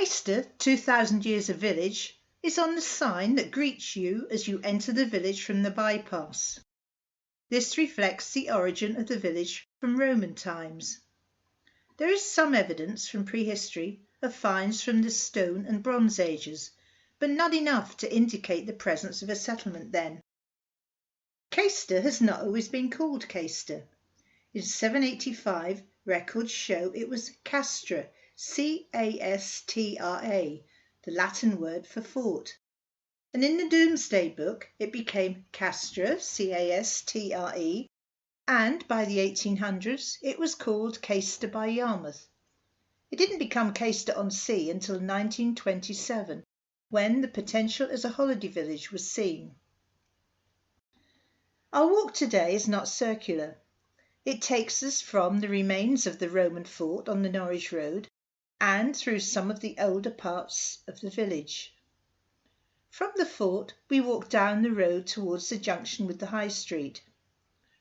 Caister, 2,000 years a village, is on the sign that greets you as you enter the village from the bypass. This reflects the origin of the village from Roman times. There is some evidence from prehistory of finds from the Stone and Bronze Ages, but not enough to indicate the presence of a settlement then. Caister has not always been called Caister. In 785, records show it was Castra, Castra, the Latin word for fort. And in the Domesday Book it became Castra, Castre, and by the 1800s it was called Caister by Yarmouth. It didn't become Caister-on-Sea until 1927, when the potential as a holiday village was seen. Our walk today is not circular. It takes us from the remains of the Roman fort on the Norwich Road and through some of the older parts of the village. From the fort we walk down the road towards the junction with the High Street.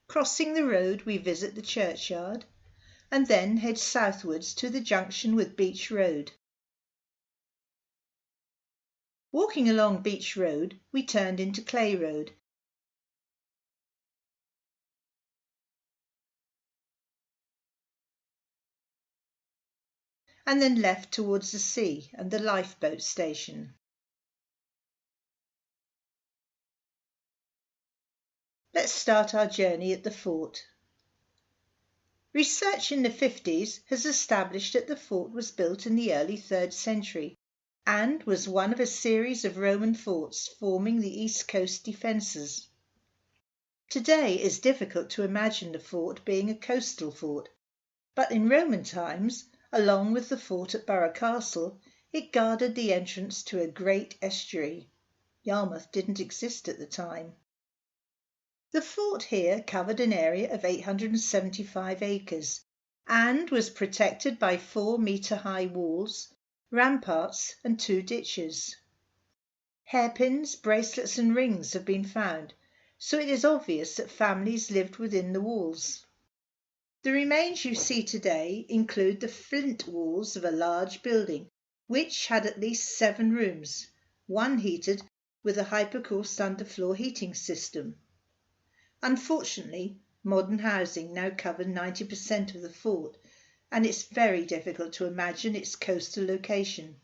Crossing the road we visit the churchyard and then head southwards to the junction with Beech Road. Walking along Beech Road we turned into Clay Road and then left towards the sea and the Lifeboat Station. Let's start our journey at the fort. Research in the 50s has established that the fort was built in the early 3rd century and was one of a series of Roman forts forming the East Coast defences. Today it is difficult to imagine the fort being a coastal fort, but in Roman times, along with the fort at Borough Castle, it guarded the entrance to a great estuary. Yarmouth didn't exist at the time. The fort here covered an area of 875 acres and was protected by 4-metre-high walls, ramparts and 2 ditches. Hairpins, bracelets and rings have been found, so it is obvious that families lived within the walls. The remains you see today include the flint walls of a large building, which had at least 7 rooms, one heated with a hypercooled underfloor heating system. Unfortunately, modern housing now covers 90% of the fort, and it's very difficult to imagine its coastal location.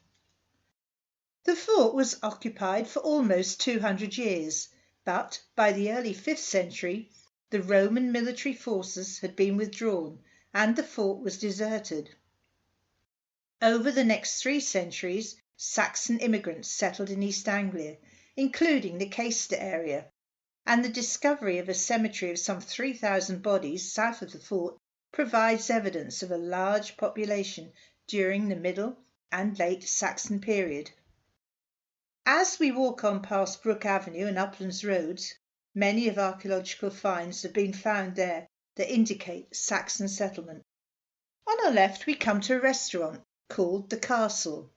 The fort was occupied for almost 200 years, but by the early 5th century, the Roman military forces had been withdrawn and the fort was deserted. Over the next 3 centuries, Saxon immigrants settled in East Anglia, including the Caister area, and the discovery of a cemetery of some 3,000 bodies south of the fort provides evidence of a large population during the Middle and Late Saxon period. As we walk on past Brook Avenue and Uplands Roads, many of archaeological finds have been found there that indicate Saxon settlement. On our left we come to a restaurant called the Castle.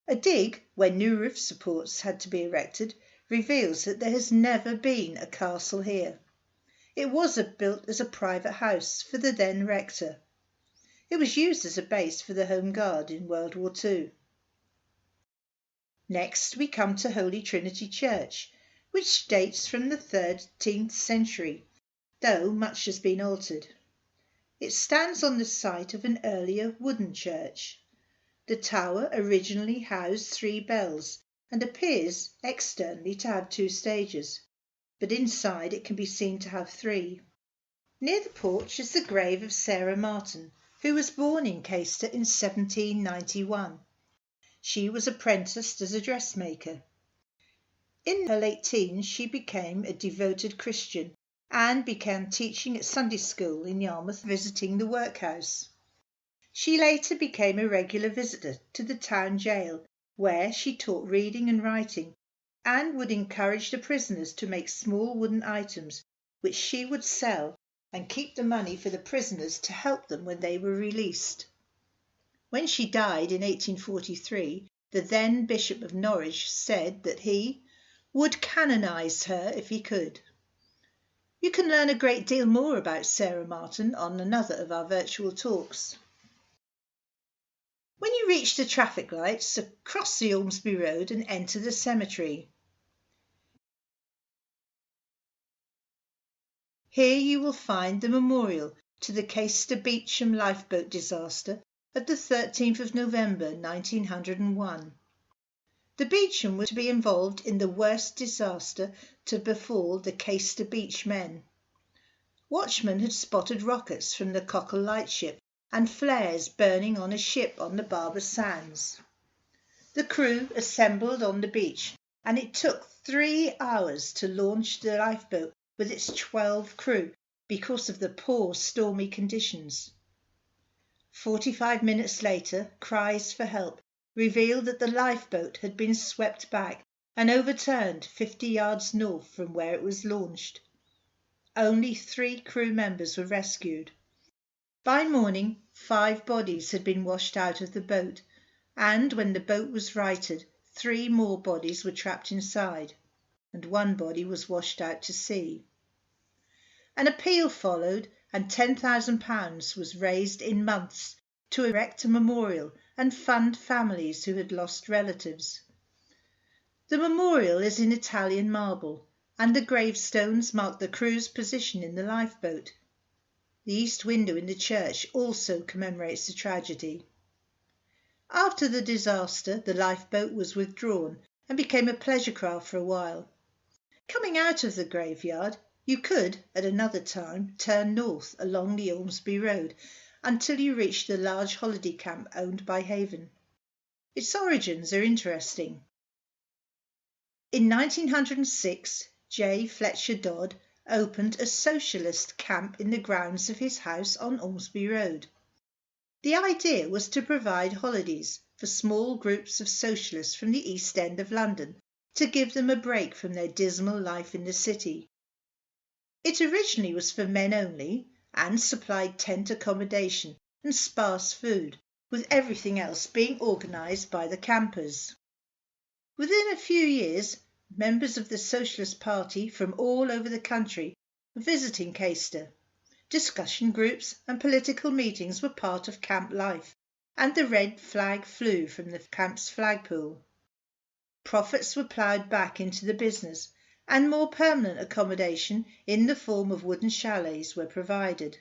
A dig, where new roof supports had to be erected, reveals that there has never been a castle here. It was built as a private house for the then rector. It was used as a base for the Home Guard in World War II. Next we come to Holy Trinity Church, which dates from the 13th century, though much has been altered. It stands on the site of an earlier wooden church. The tower originally housed 3 bells and appears externally to have 2 stages, but inside it can be seen to have 3. Near the porch is the grave of Sarah Martin, who was born in Caister in 1791. She was apprenticed as a dressmaker. In her late teens she became a devoted Christian and began teaching at Sunday school in Yarmouth, visiting the workhouse. She later became a regular visitor to the town jail, where she taught reading and writing and would encourage the prisoners to make small wooden items which she would sell and keep the money for the prisoners to help them when they were released. When she died in 1843, the then Bishop of Norwich said that he would canonise her if he could. You can learn a great deal more about Sarah Martin on another of our virtual talks. When you reach the traffic lights, cross the Ormsby Road and enter the cemetery. Here you will find the memorial to the Beecham lifeboat disaster of the 13th of November 1901. The Beacham was to be involved in the worst disaster to befall the Caister Beach men. Watchmen had spotted rockets from the Cockle lightship and flares burning on a ship on the Barber Sands. The crew assembled on the beach, and it took 3 hours to launch the lifeboat with its 12 crew because of the poor stormy conditions. 45 minutes later, cries for help revealed that the lifeboat had been swept back and overturned 50 yards north from where it was launched. Only 3 crew members were rescued. By morning, 5 bodies had been washed out of the boat, and when the boat was righted, 3 more bodies were trapped inside, and 1 body was washed out to sea. An appeal followed, and £10,000 was raised in months to erect a memorial and fund families who had lost relatives. The memorial is in Italian marble, and the gravestones mark the crew's position in the lifeboat. The east window in the church also commemorates the tragedy. After the disaster, the lifeboat was withdrawn and became a pleasure craft for a while. Coming out of the graveyard, you could, at another time, turn north along the Ormsby Road until you reached the large holiday camp owned by Haven. Its origins are interesting. In 1906, J. Fletcher Dodd opened a socialist camp in the grounds of his house on Ormsby Road. The idea was to provide holidays for small groups of socialists from the East End of London to give them a break from their dismal life in the city. It originally was for men only and supplied tent accommodation and sparse food, with everything else being organised by the campers. Within a few years, members of the Socialist Party from all over the country were visiting Caister. Discussion groups and political meetings were part of camp life, and the red flag flew from the camp's flagpole. Profits were ploughed back into the business, and more permanent accommodation in the form of wooden chalets were provided.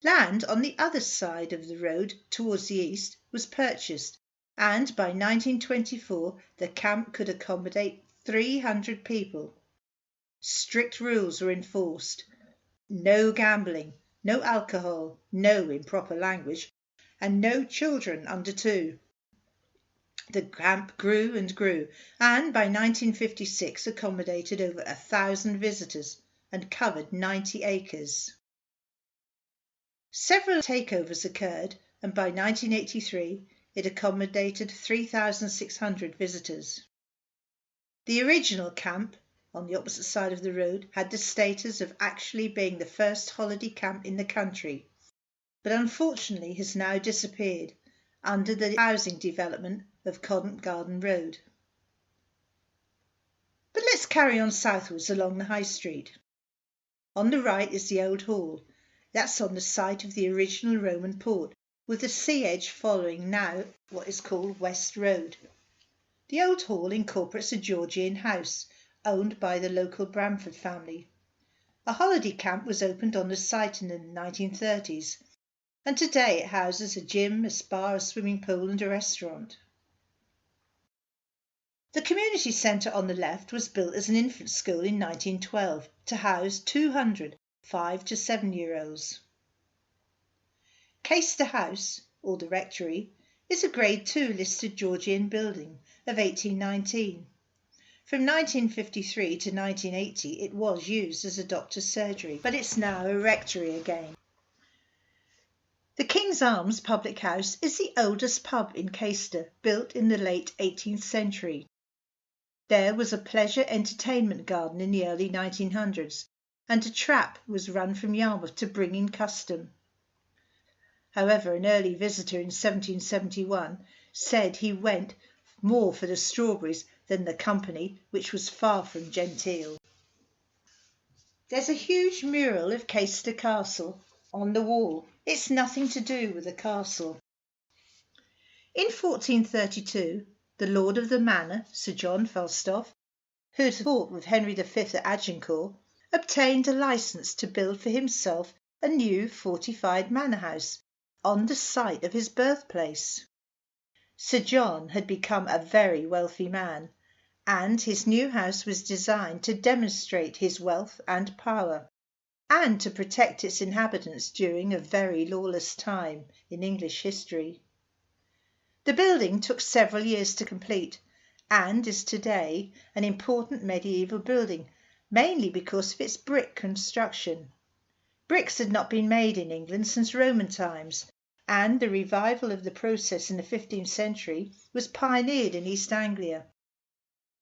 Land on the other side of the road towards the east was purchased, and by 1924 the camp could accommodate 300 people. Strict rules were enforced. No gambling, no alcohol, no improper language, and no children under 2. The camp grew and grew, and by 1956 accommodated over 1,000 visitors and covered 90 acres. Several takeovers occurred, and by 1983 it accommodated 3,600 visitors. The original camp, on the opposite side of the road, had the status of actually being the first holiday camp in the country, but unfortunately has now disappeared under the housing development of Covent Garden Road. But let's carry on southwards along the High Street. On the right is the Old Hall. That's on the site of the original Roman port, with the sea edge following now what is called West Road. The Old Hall incorporates a Georgian house owned by the local Bramford family. A holiday camp was opened on the site in the 1930s, and today it houses a gym, a spa, a swimming pool and a restaurant. The community centre on the left was built as an infant school in 1912 to house 200 5 to 7-year-olds. Caister House, or the Rectory, is a Grade II listed Georgian building of 1819. From 1953 to 1980 it was used as a doctor's surgery, but it's now a rectory again. The King's Arms public house is the oldest pub in Caister, built in the late 18th century. There was a pleasure entertainment garden in the early 1900s, and a trap was run from Yarmouth to bring in custom. However, an early visitor in 1771 said he went more for the strawberries than the company, which was far from genteel. There's a huge mural of Caister Castle on the wall. It's nothing to do with the castle. In 1432, the lord of the manor, Sir John Falstaff, who had fought with Henry V at Agincourt, obtained a licence to build for himself a new fortified manor house on the site of his birthplace. Sir John had become a very wealthy man, and his new house was designed to demonstrate his wealth and power, and to protect its inhabitants during a very lawless time in English history. The building took several years to complete, and is today an important medieval building, mainly because of its brick construction. Bricks had not been made in England since Roman times, and the revival of the process in the 15th century was pioneered in East Anglia.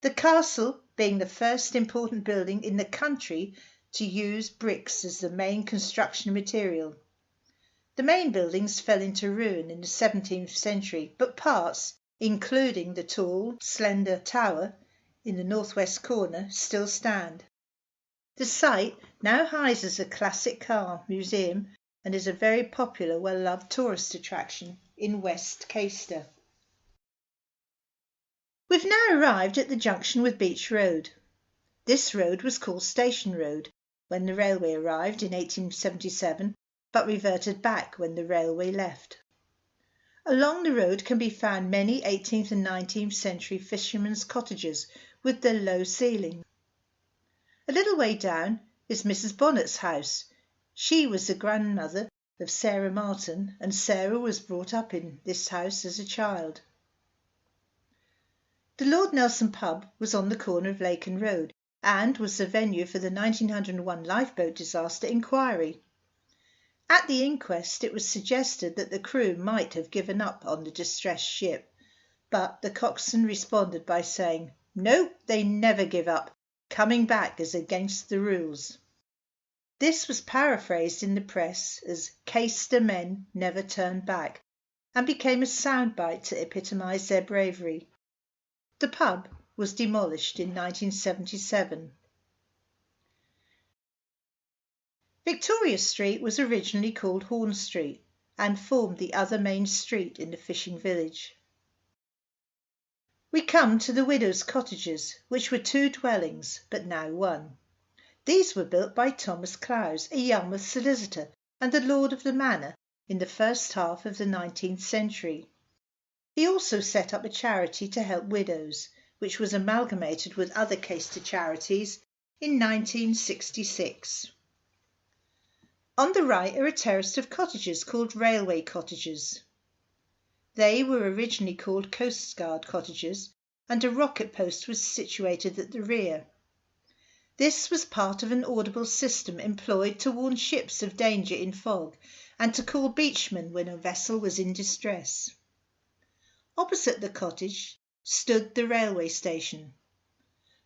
The castle being the first important building in the country to use bricks as the main construction material. The main buildings fell into ruin in the 17th century, but parts, including the tall, slender tower in the northwest corner, still stand. The site now houses a classic car museum and is a very popular, well-loved tourist attraction in West Caister. We've now arrived at the junction with Beech Road. This road was called Station Road when the railway arrived in 1877, but reverted back when the railway left. Along the road can be found many 18th and 19th century fishermen's cottages with their low ceiling. A little way down is Mrs. Bonnet's house. She was the grandmother of Sarah Martin, and Sarah was brought up in this house as a child. The Lord Nelson pub was on the corner of Laken Road and was the venue for the 1901 lifeboat disaster inquiry. At the inquest, it was suggested that the crew might have given up on the distressed ship, but the coxswain responded by saying, "No, they never give up. Coming back is against the rules." This was paraphrased in the press as "Caister men never turn back," and became a soundbite to epitomise their bravery. The pub was demolished in 1977. Victoria Street was originally called Horn Street and formed the other main street in the fishing village. We come to the widows' cottages, which were 2 dwellings, but now 1. These were built by Thomas Clowes, a Yarmouth solicitor and the lord of the manor in the first half of the 19th century. He also set up a charity to help widows, which was amalgamated with other Caister charities in 1966. On the right are a terrace of cottages called Railway Cottages. They were originally called Coastguard Cottages, and a rocket post was situated at the rear. This was part of an audible system employed to warn ships of danger in fog and to call beachmen when a vessel was in distress. Opposite the cottage stood the railway station.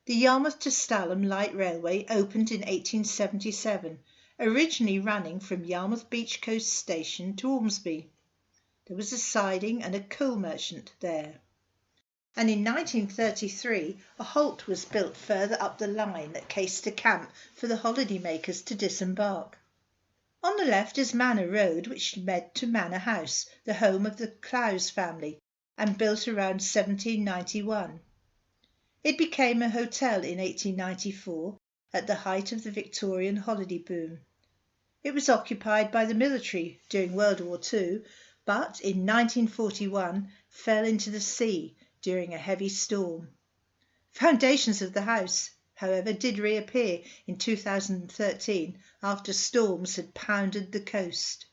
The Yarmouth to Stalham Light Railway opened in 1877, originally running from Yarmouth Beach Coast Station to Ormsby. There was a siding and a coal merchant there. And in 1933 a halt was built further up the line at Caister Camp for the holidaymakers to disembark. On the left is Manor Road, which led to Manor House, the home of the Clowes family, and built around 1791. It became a hotel in 1894 at the height of the Victorian holiday boom. It was occupied by the military during World War II, but in 1941 fell into the sea during a heavy storm. Foundations of the house, however, did reappear in 2013 after storms had pounded the coast.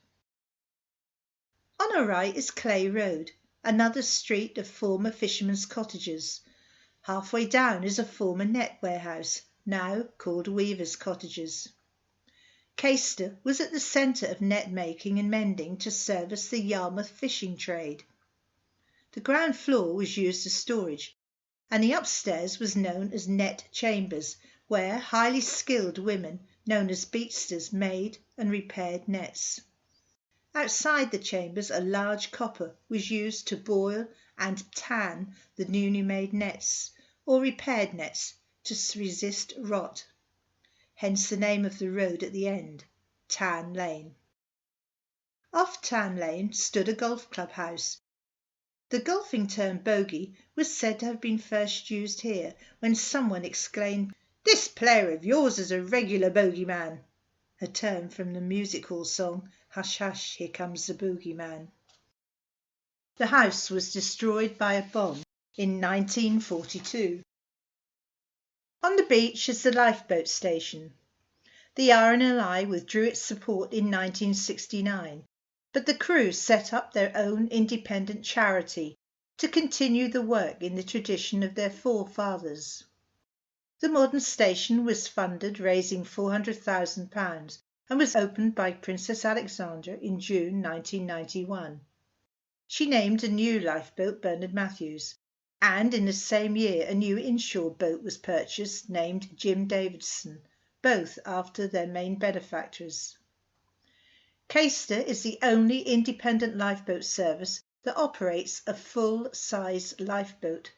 On our right is Clay Road, another street of former fishermen's cottages. Halfway down is a former net warehouse, now called Weavers' Cottages. Caister was at the centre of net making and mending to service the Yarmouth fishing trade. The ground floor was used as storage, and the upstairs was known as net chambers, where highly skilled women, known as beatsters, made and repaired nets. Outside the chambers a large copper was used to boil and tan the newly made nets, or repaired nets, to resist rot. Hence the name of the road at the end, Tan Lane. Off Tan Lane stood a golf club house, The golfing term bogey was said to have been first used here when someone exclaimed, "This player of yours is a regular bogeyman," a term from the music hall song, "Hush, hush, here comes the bogeyman." The house was destroyed by a bomb in 1942. On the beach is the Lifeboat Station. The RNLI withdrew its support in 1969, but the crew set up their own independent charity to continue the work in the tradition of their forefathers. The modern station was funded, raising £400,000, and was opened by Princess Alexandra in June 1991. She named a new lifeboat Bernard Matthews, and in the same year a new inshore boat was purchased named Jim Davidson, both after their main benefactors. Caister is the only independent lifeboat service that operates a full-size lifeboat.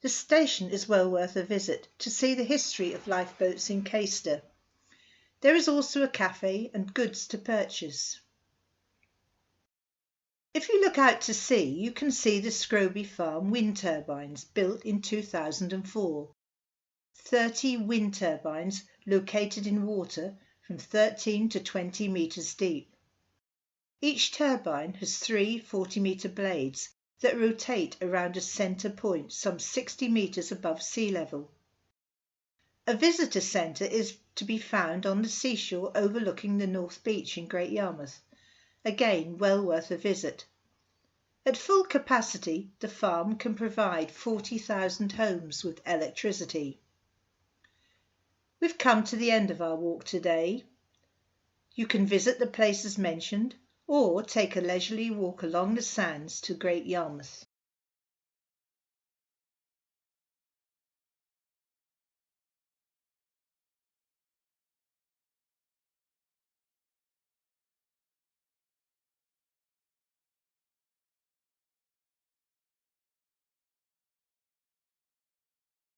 The station is well worth a visit to see the history of lifeboats in Caister. There is also a cafe and goods to purchase. If you look out to sea, you can see the Scroby farm wind turbines built in 2004. 30 wind turbines located in water from 13 to 20 metres deep. Each turbine has 3 40-metre blades that rotate around a centre point some 60 metres above sea level. A visitor centre is to be found on the seashore overlooking the North Beach in Great Yarmouth, again well worth a visit. At full capacity, the farm can provide 40,000 homes with electricity. We've come to the end of our walk today. You can visit the places mentioned or take a leisurely walk along the sands to Great Yarmouth.